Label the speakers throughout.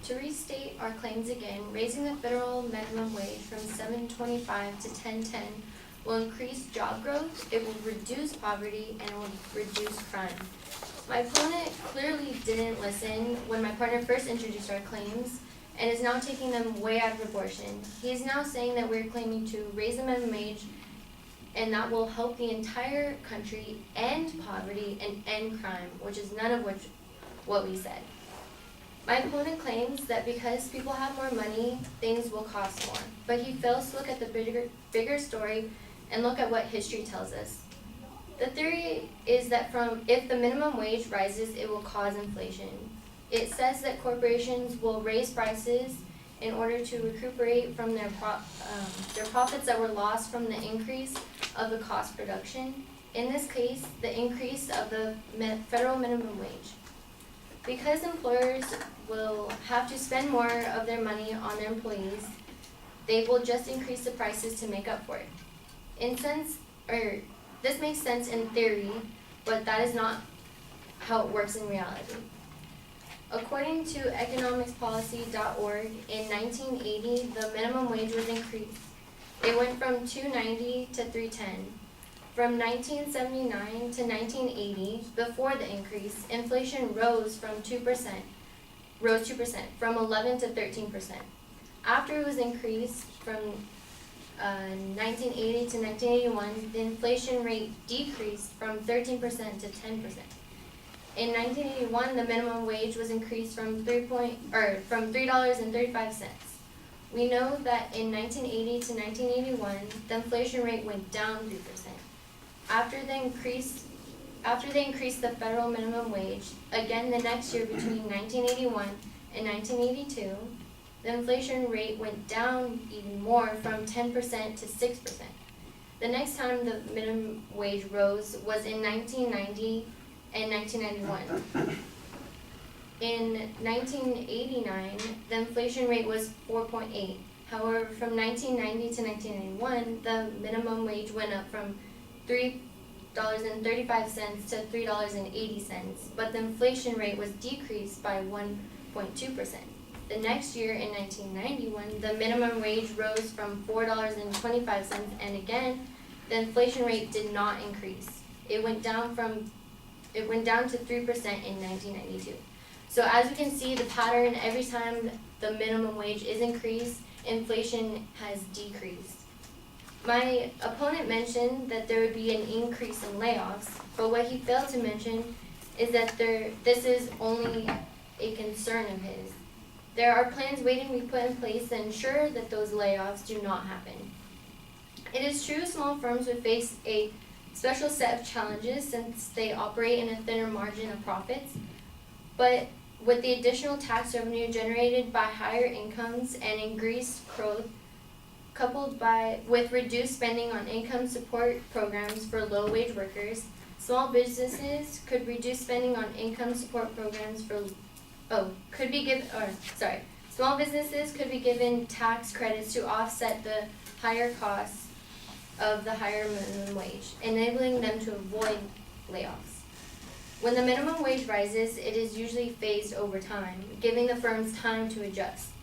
Speaker 1: To restate our claims again, raising the federal minimum wage from $7.25 to $10.10 will increase job growth, it will reduce poverty, and it will reduce crime. My opponent clearly didn't listen when my partner first introduced our claims and is now taking them way out of proportion. He is now saying that we're claiming to raise the minimum wage and that will help the entire country end poverty and end crime, which is none of what we said. My opponent claims that because people have more money, things will cost more, but he fails to look at the bigger story and look at what history tells us. The theory is that if the minimum wage rises, it will cause inflation. It says that corporations will raise prices in order to recuperate from their profits that were lost from the increase of the cost production. In this case, the increase of the federal minimum wage. Because employers will have to spend more of their money on their employees, they will just increase the prices to make up for it. This makes sense in theory, but that is not how it works in reality. According to economicspolicy.org, in 1980, the minimum wage was increased. It went from $2.90 to $3.10. From 1979 to 1980, before the increase, inflation rose 2%, from 11 to 13%. After it was increased from 1980 to 1981, the inflation rate decreased from 13% to 10%. In 1981, the minimum wage was increased from $3.35. We know that in 1980 to 1981, the inflation rate went down 3%. After they increased the federal minimum wage, again the next year between 1981 and 1982, the inflation rate went down even more from 10% to 6%. The next time the minimum wage rose was in 1990 and 1991. In 1989, the inflation rate was 4.8. However, from 1990 to 1991, the minimum wage went up from $3.35 to $3.80, but the inflation rate was decreased by 1.2%. The next year, in 1991, the minimum wage rose from $4.25, and again, the inflation rate did not increase. It went down to 3% in 1992. So as you can see, the pattern, every time the minimum wage is increased, inflation has decreased. My opponent mentioned that there would be an increase in layoffs, but what he failed to mention is that this is only a concern of his. There are plans waiting to be put in place to ensure that those layoffs do not happen. It is true small firms would face a special set of challenges since they operate in a thinner margin of profits, but with the additional tax revenue generated by higher incomes and increased growth, coupled with reduced spending on income support programs for low-wage workers, small businesses could reduce spending on income support programs small businesses could be given tax credits to offset the higher costs of the higher minimum wage, enabling them to avoid layoffs. When the minimum wage rises, it is usually phased over time, giving the firms time to adjust.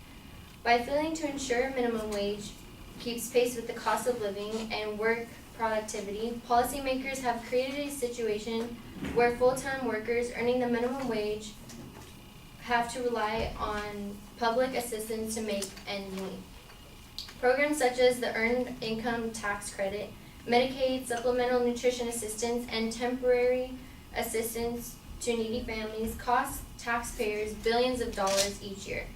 Speaker 1: By failing to ensure minimum wage keeps pace with the cost of living and work productivity, policymakers have created a situation where full-time workers earning the minimum wage have to rely on public assistance to make ends meet. Programs such as the Earned Income Tax Credit, Medicaid, Supplemental Nutrition Assistance, and temporary assistance to needy families cost taxpayers billions of dollars each year.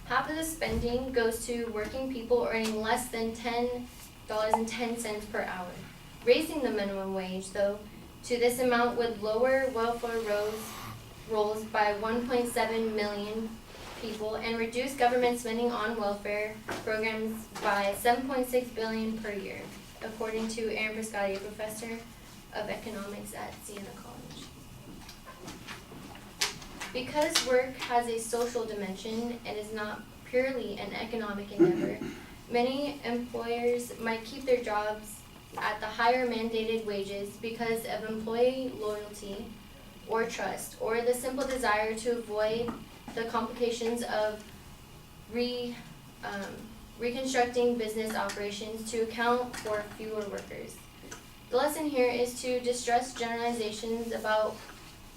Speaker 1: Half of the spending goes to working people earning less than $10.10 per hour. Raising the minimum wage, though, to this amount would lower welfare rolls by 1.7 million people and reduce government spending on welfare programs by $7.6 billion per year, according to Aaron Prescotti, a professor of economics at Siena College. Because work has a social dimension and is not purely an economic endeavor, many employers might keep their jobs at the higher mandated wages because of employee loyalty or trust, or the simple desire to avoid the complications of reconstructing business operations to account for fewer workers. The lesson here is to distress generalizations about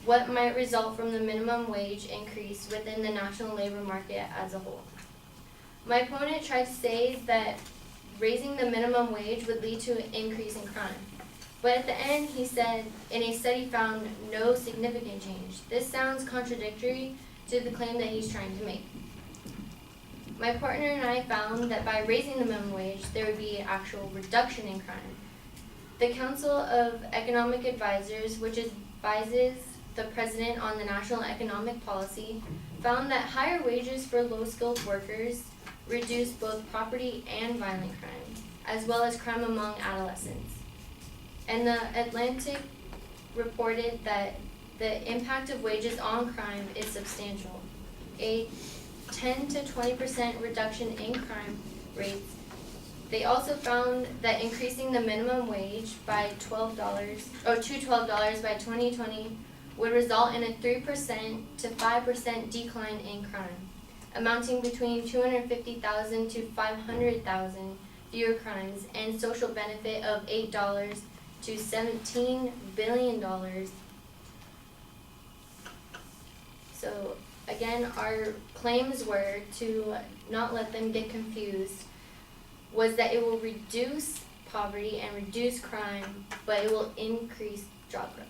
Speaker 1: what might result from the minimum wage increase within the national labor market as a whole. My opponent tried to say that raising the minimum wage would lead to an increase in crime. But at the end, he said, in a study found no significant change. This sounds contradictory to the claim that he's trying to make. My partner and I found that by raising the minimum wage, there would be actual reduction in crime. The Council of Economic Advisors, which advises the President on the national economic policy, found that higher wages for low-skilled workers reduce both property and violent crime, as well as crime among adolescents. And the Atlantic reported that the impact of wages on crime is substantial. A 10 to 20% reduction in crime rates. They also found that increasing the minimum wage by to $12 by 2020 would result in a 3% to 5% decline in crime, amounting between 250,000 to 500,000 fewer crimes, and social benefit of $8 to $17 billion. So again, our claims were, to not let them get confused, was that it will reduce poverty and reduce crime, but it will increase job growth.